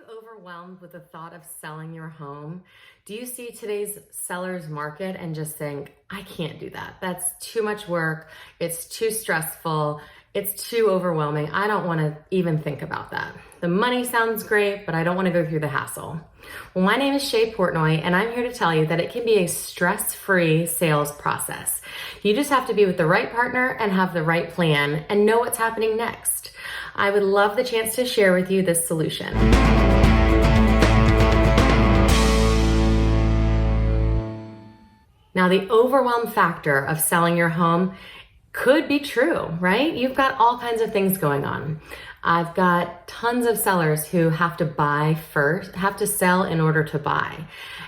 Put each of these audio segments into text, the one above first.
overwhelmed with the thought of selling your home? Do you see today's seller's market and just think, I can't do that. That's too much work. It's too stressful. It's too overwhelming. I don't want to even think about that. The money sounds great, but I don't want to go through the hassle. Well, my name is Shae Portnoy, and I'm here to tell you that it can be a stress-free sales process. You just have to be with the right partner and have the right plan and know what's happening next. I would love the chance to share with you this solution. Now, the overwhelm factor of selling your home could be true, right? You've got all kinds of things going on. I've got tons of sellers who have to buy first, have to sell in order to buy.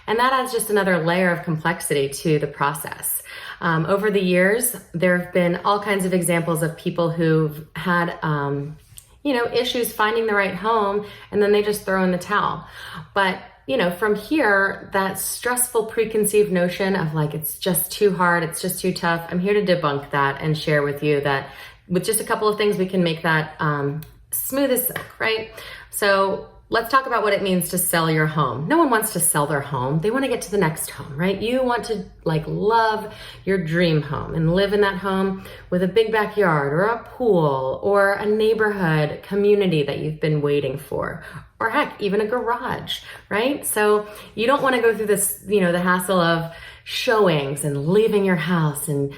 And that adds just another layer of complexity to the process. Over the years, there have been all kinds of examples of people who've had issues finding the right home, and then they just throw in the towel. But from here, that stressful preconceived notion of like, it's just too hard, it's just too tough, I'm here to debunk that and share with you that with just a couple of things, we can make that smooth as silk, right? So let's talk about what it means to sell your home. No one wants to sell their home. They want to get to the next home, right? You want to love your dream home and live in that home with a big backyard or a pool or a neighborhood community that you've been waiting for, or heck, even a garage, right? So you don't want to go through this, the hassle of showings and leaving your house and,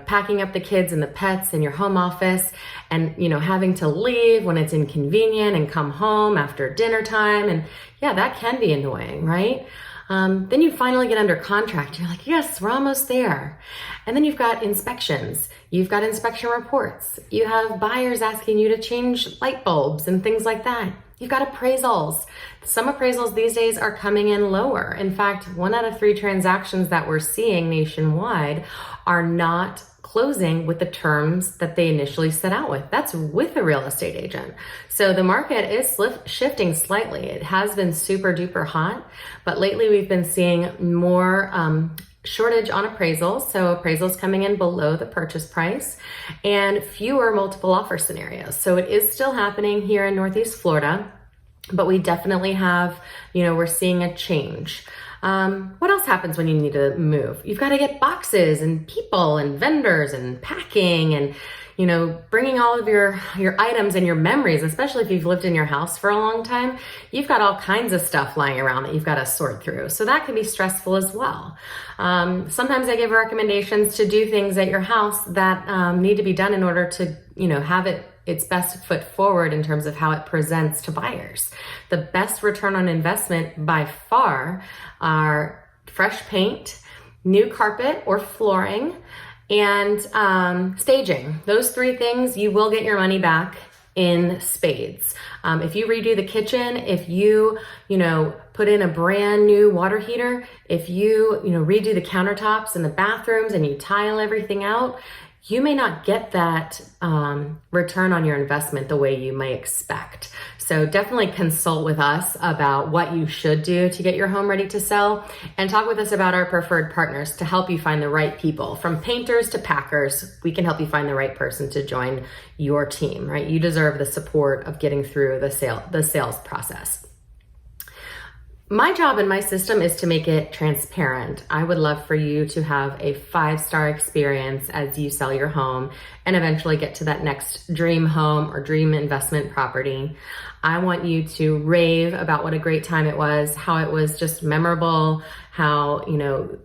packing up the kids and the pets in your home office and, having to leave when it's inconvenient and come home after dinner time. And yeah, that can be annoying, right? Then you finally get under contract. You're like, yes, we're almost there. And then you've got inspections. You've got inspection reports. You have buyers asking you to change light bulbs and things like that. You've got appraisals. Some appraisals these days are coming in lower. In fact, 1 out of 3 transactions that we're seeing nationwide are not closing with the terms that they initially set out with. That's with a real estate agent. So the market is shifting slightly. It has been super duper hot, but lately we've been seeing more shortage on appraisals. So appraisals coming in below the purchase price and fewer multiple offer scenarios. So it is still happening here in Northeast Florida, but we definitely have, we're seeing a change. What else happens when you need to move? You've got to get boxes and people and vendors and packing and, bringing all of your items and your memories, especially if you've lived in your house for a long time. You've got all kinds of stuff lying around that you've got to sort through. So that can be stressful as well. Sometimes I give recommendations to do things at your house that need to be done in order to, have its best foot forward in terms of how it presents to buyers. The best return on investment by far are fresh paint, new carpet or flooring, and staging. Those 3 things, you will get your money back in spades. If you redo the kitchen, if you, put in a brand new water heater, if you, redo the countertops in the bathrooms and you tile everything out, you may not get that return on your investment the way you may expect. So definitely consult with us about what you should do to get your home ready to sell, and talk with us about our preferred partners to help you find the right people. From painters to packers, we can help you find the right person to join your team, right? You deserve the support of getting through the sales process. My job in my system is to make it transparent. I would love for you to have a 5-star experience as you sell your home and eventually get to that next dream home or dream investment property. I want you to rave about what a great time it was, how it was just memorable, how,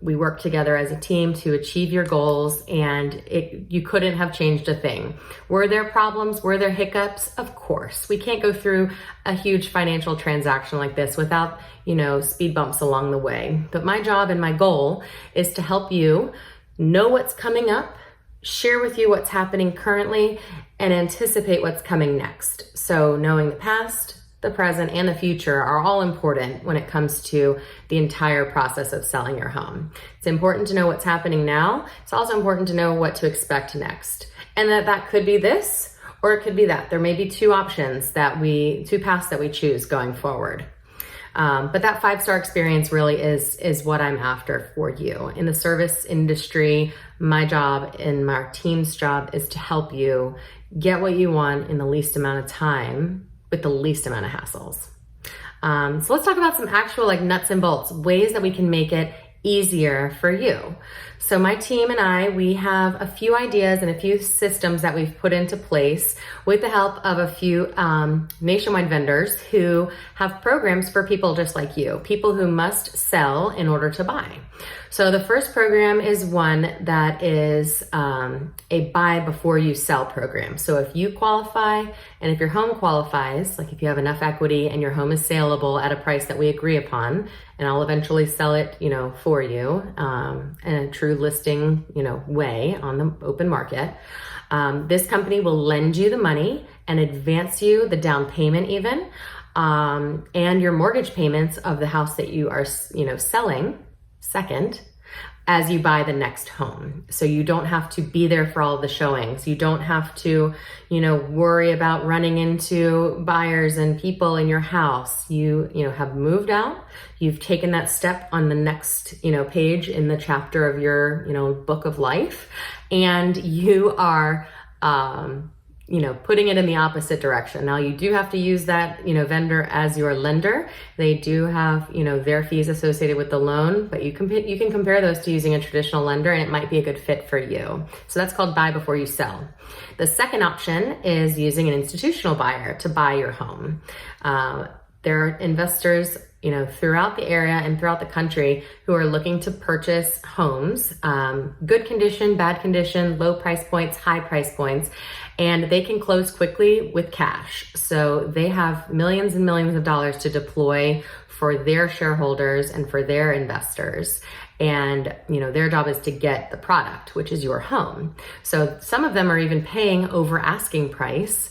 we worked together as a team to achieve your goals, and you couldn't have changed a thing. Were there problems? Were there hiccups? Of course. We can't go through a huge financial transaction like this without, speed bumps along the way. But my job and my goal is to help you know what's coming up, share with you what's happening currently, and anticipate what's coming next. So knowing the past, the present, and the future are all important when it comes to the entire process of selling your home. It's important to know what's happening now. It's also important to know what to expect next. And that could be this, or it could be that. There may be 2 paths that we choose going forward. But that 5-star experience really is what I'm after for you. In the service industry, my job and my team's job is to help you get what you want in the least amount of time with the least amount of hassles. So let's talk about some actual like nuts and bolts, ways that we can make it easier for you. So my team and I, we have a few ideas and a few systems that we've put into place with the help of a few nationwide vendors who have programs for people just like you, people who must sell in order to buy. So the first program is one that is a buy before you sell program. So if you qualify and if your home qualifies, like if you have enough equity and your home is saleable at a price that we agree upon, and I'll eventually sell it, for you in a true listing, way on the open market. This company will lend you the money and advance you the down payment even, and your mortgage payments of the house that you are, selling second as you buy the next home. So you don't have to be there for all of the showings. You don't have to, worry about running into buyers and people in your house. You have moved out. You've taken that step on the next, page in the chapter of your, book of life. And you are, putting it in the opposite direction. Now you do have to use that, vendor as your lender. They do have, their fees associated with the loan, but you can compare those to using a traditional lender and it might be a good fit for you. So that's called buy before you sell. The second option is using an institutional buyer to buy your home. There are investors, throughout the area and throughout the country who are looking to purchase homes, good condition, bad condition, low price points, high price points, and they can close quickly with cash. So they have millions and millions of dollars to deploy for their shareholders and for their investors. And, their job is to get the product, which is your home. So some of them are even paying over asking price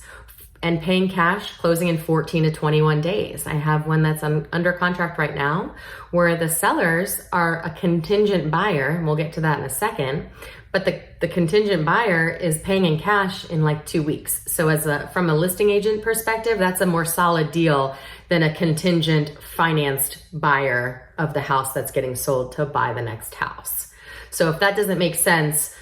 and paying cash, closing in 14 to 21 days. I have one that's under contract right now where the sellers are a contingent buyer, and we'll get to that in a second, but the contingent buyer is paying in cash in like 2 weeks. So from a listing agent perspective, that's a more solid deal than a contingent financed buyer of the house that's getting sold to buy the next house. So if that doesn't make sense,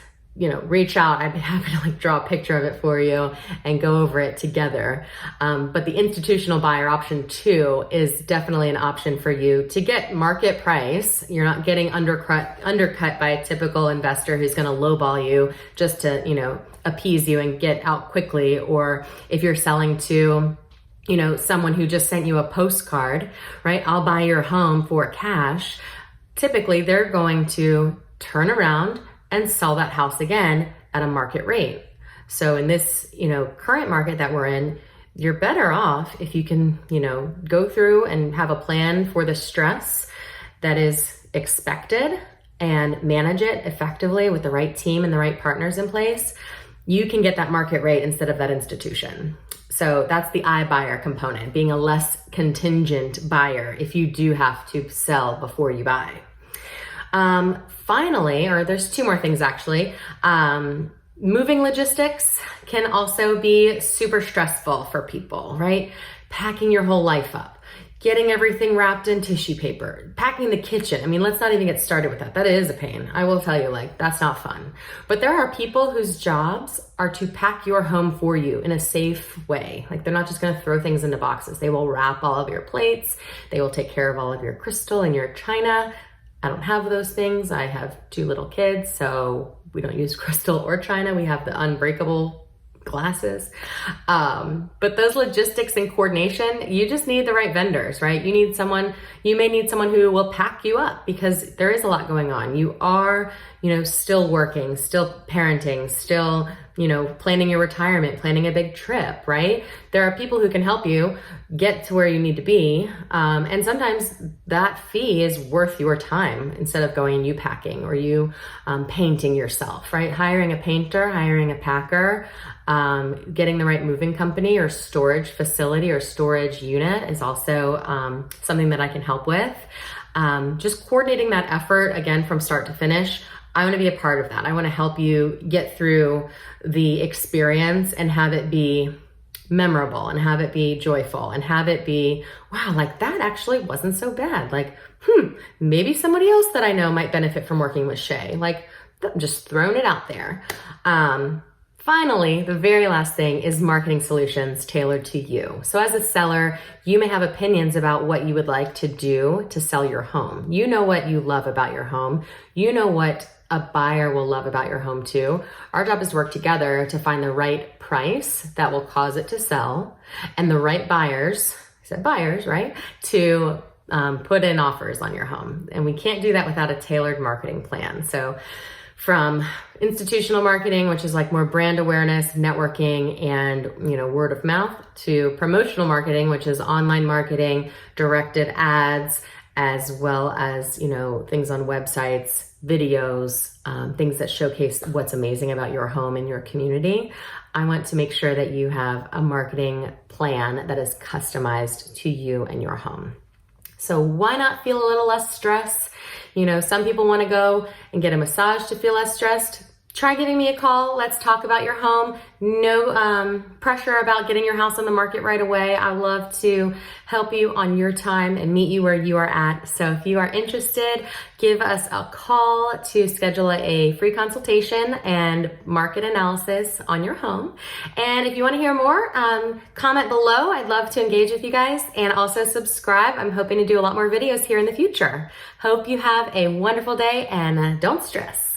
reach out. I'd be happy to draw a picture of it for you and go over it together. But the institutional buyer option 2 is definitely an option for you to get market price. You're not getting undercut by a typical investor who's going to lowball you just to, appease you and get out quickly. Or if you're selling to, someone who just sent you a postcard, right? I'll buy your home for cash. Typically, they're going to turn around and sell that house again at a market rate. So in this, current market that we're in, you're better off if you can, go through and have a plan for the stress that is expected and manage it effectively with the right team and the right partners in place. You can get that market rate instead of that institution. So that's the iBuyer component, being a less contingent buyer if you do have to sell before you buy. Finally, or there's 2 more things actually, moving logistics can also be super stressful for people, right? Packing your whole life up, getting everything wrapped in tissue paper, packing the kitchen. I mean, let's not even get started with that. That is a pain. I will tell you, that's not fun. But there are people whose jobs are to pack your home for you in a safe way. They're not just going to throw things into boxes. They will wrap all of your plates. They will take care of all of your crystal and your china. I don't have those things. I have 2 little kids, so we don't use crystal or china. We have the unbreakable glasses. But those logistics and coordination, you just need the right vendors, right? You may need someone who will pack you up because there is a lot going on. You are, still working, still parenting, still, planning your retirement, planning a big trip, right? There are people who can help you get to where you need to be. And sometimes that fee is worth your time instead of going and you packing or you painting yourself, right? Hiring a painter, hiring a packer, getting the right moving company or storage facility or storage unit is also something that I can help with. Just coordinating that effort again from start to finish. I want to be a part of that. I want to help you get through the experience and have it be memorable and have it be joyful and have it be, wow, that actually wasn't so bad. Maybe somebody else that I know might benefit from working with Shae. I'm just throwing it out there. Finally, the very last thing is marketing solutions tailored to you. So as a seller, you may have opinions about what you would like to do to sell your home. You know what you love about your home. You know what a buyer will love about your home too. Our job is to work together to find the right price that will cause it to sell and the right buyers, I said buyers, right, to put in offers on your home. And we can't do that without a tailored marketing plan. So from institutional marketing, which is like more brand awareness, networking, and word of mouth, to promotional marketing, which is online marketing, directed ads, as well as things on websites, videos, things that showcase what's amazing about your home and your community. I want to make sure that you have a marketing plan that is customized to you and your home. So why not feel a little less stress? Some people want to go and get a massage to feel less stressed. Try giving me a call. Let's talk about your home. No pressure about getting your house on the market right away. I love to help you on your time and meet you where you are at. So if you are interested, give us a call to schedule a free consultation and market analysis on your home. And if you want to hear more, comment below. I'd love to engage with you guys, and also subscribe. I'm hoping to do a lot more videos here in the future. Hope you have a wonderful day, and don't stress.